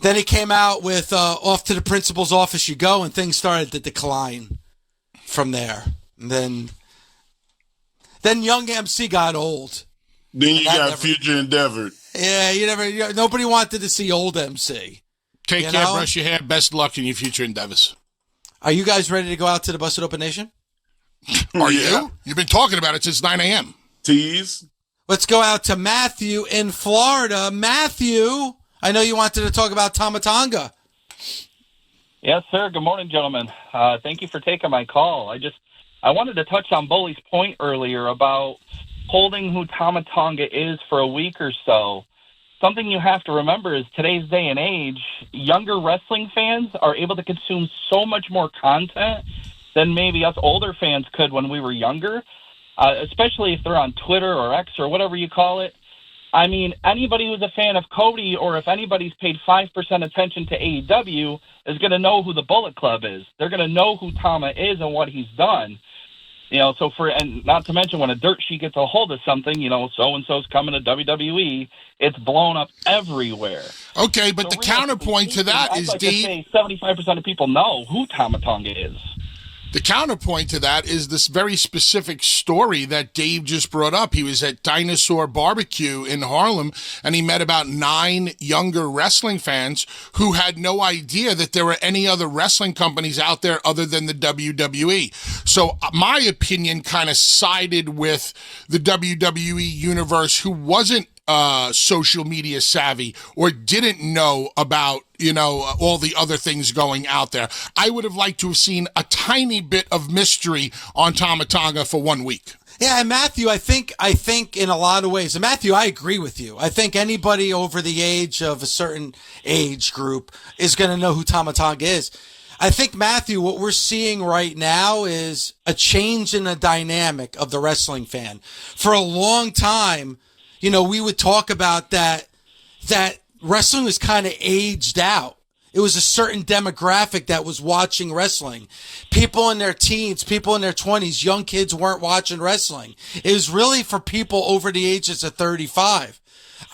Then he came out with Off to the Principal's Office You Go, and things started to decline from there. And then Young MC got old. Then you got Future Endeavor. Yeah, nobody wanted to see old MC. Take care, brush your hair. Best luck in your future endeavors. Are you guys ready to go out to the Busted Open Nation? Are you? You've been talking about it since 9 a.m. Tease. Let's go out to Matthew in Florida. Matthew, I know you wanted to talk about Tama Tonga. Yes, sir. Good morning, gentlemen. Thank you for taking my call. I wanted to touch on Bully's point earlier about holding who Tama Tonga is for a week or so. Something you have to remember is today's day and age, younger wrestling fans are able to consume so much more content than maybe us older fans could when we were younger, especially if they're on Twitter or X or whatever you call it. I mean, anybody who's a fan of Cody, or if anybody's paid 5% attention to AEW, is going to know who the Bullet Club is. They're going to know who Tama is and what he's done. And not to mention when a dirt sheet gets a hold of something, so-and-so's coming to WWE, it's blown up everywhere. Okay, but the counterpoint to that is, Dave, 75% of people know who Tama Tonga is. The counterpoint to that is this very specific story that Dave just brought up. He was at Dinosaur Barbecue in Harlem, and he met about 9 younger wrestling fans who had no idea that there were any other wrestling companies out there other than the WWE. So my opinion kind of sided with the WWE universe, who wasn't social media savvy or didn't know about, all the other things going out there. I would have liked to have seen a tiny bit of mystery on Tama Tonga for 1 week. Yeah, and Matthew, I think in a lot of ways, and Matthew, I agree with you. I think anybody over the age of a certain age group is going to know who Tama Tonga is. I think, Matthew, what we're seeing right now is a change in the dynamic of the wrestling fan. For a long time, we would talk about that wrestling was kind of aged out. It was a certain demographic that was watching wrestling. People in their teens, people in their 20s, young kids weren't watching wrestling. It was really for people over the ages of 35.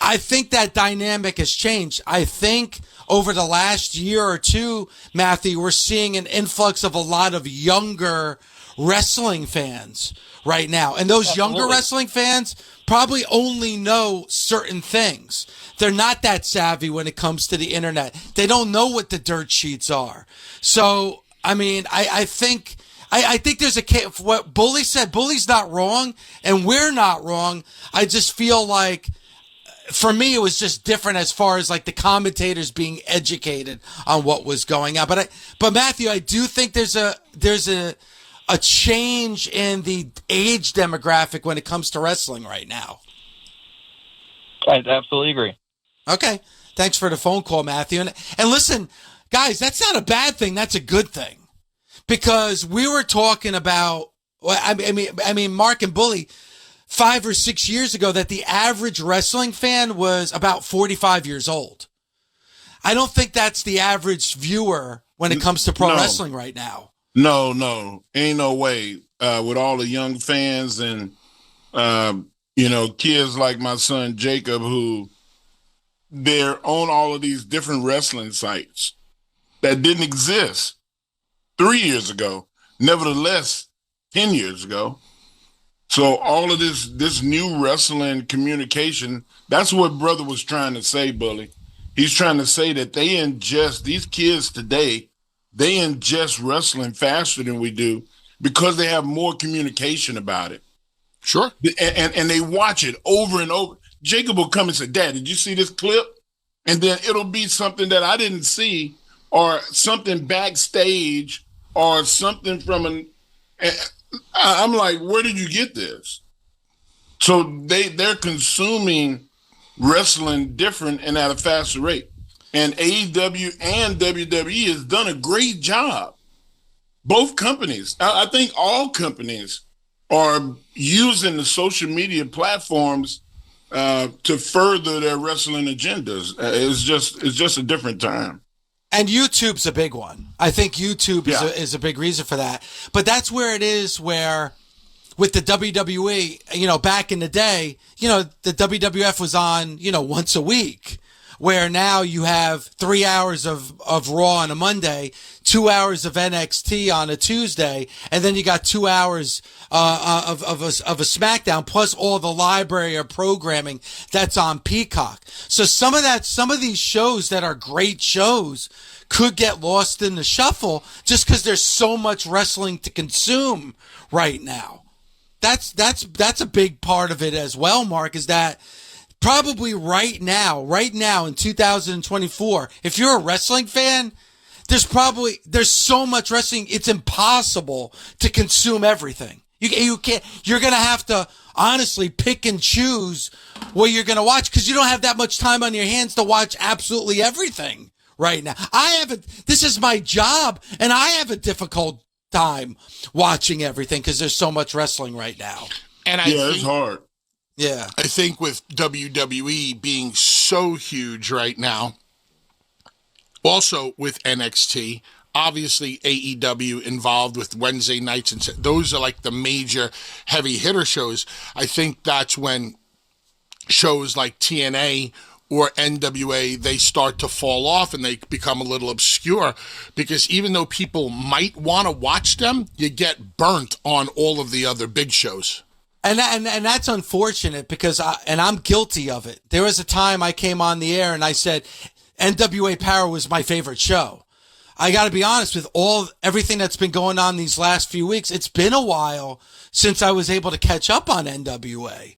I think that dynamic has changed. I think over the last year or two, Matthew, we're seeing an influx of a lot of younger wrestling fans right now. And those younger wrestling fans probably only know certain things. They're not that savvy when it comes to the internet. They don't know what the dirt sheets are. So, I mean, I think there's what Bully said. Bully's not wrong, and we're not wrong. I just feel like, for me, it was just different as far as like the commentators being educated on what was going on. But Matthew, I do think there's a change in the age demographic when it comes to wrestling right now. I absolutely agree. Okay. Thanks for the phone call, Matthew. And listen, guys, that's not a bad thing. That's a good thing. Because we were talking about, I mean, Mark and Bully, 5 or 6 years ago, that the average wrestling fan was about 45 years old. I don't think that's the average viewer when it comes to pro wrestling right now. No, ain't no way. With all the young fans and, kids like my son Jacob, who they're on all of these different wrestling sites that didn't exist 3 years ago, nevertheless, 10 years ago. So all of this new wrestling communication, that's what brother was trying to say, Bully. He's trying to say that these kids today, they ingest wrestling faster than we do because they have more communication about it. Sure. And they watch it over and over. Jacob will come and say, Dad, did you see this clip? And then it'll be something that I didn't see, or something backstage, or something from I'm like, where did you get this? So they're consuming wrestling different and at a faster rate. And AEW and WWE has done a great job. Both companies, I think all companies, are using the social media platforms to further their wrestling agendas. It's just a different time. And YouTube's a big one. I think YouTube is a big reason for that. But that's where it is where with the WWE, back in the day, the WWF was on, once a week where now you have 3 hours of Raw on a Monday, 2 hours of NXT on a Tuesday, and then you got 2 hours of a SmackDown plus all the library of programming that's on Peacock. So some of these shows that are great shows could get lost in the shuffle just because there's so much wrestling to consume right now. That's a big part of it as well, Mark, is that probably right now in 2024, if you're a wrestling fan, there's so much wrestling, it's impossible to consume everything. You can't, you're going to have to honestly pick and choose what you're going to watch because you don't have that much time on your hands to watch absolutely everything right now. This is my job and I have a difficult time watching everything because there's so much wrestling right now. And it's hard. Yeah. I think with WWE being so huge right now, also with NXT, obviously AEW involved with Wednesday nights, and those are like the major heavy hitter shows. I think that's when shows like TNA or NWA, they start to fall off and they become a little obscure because even though people might want to watch them, you get burnt on all of the other big shows. And that's unfortunate because I'm guilty of it. There was a time I came on the air and I said NWA Power was my favorite show. I got to be honest, with everything that's been going on these last few weeks, it's been a while since I was able to catch up on NWA.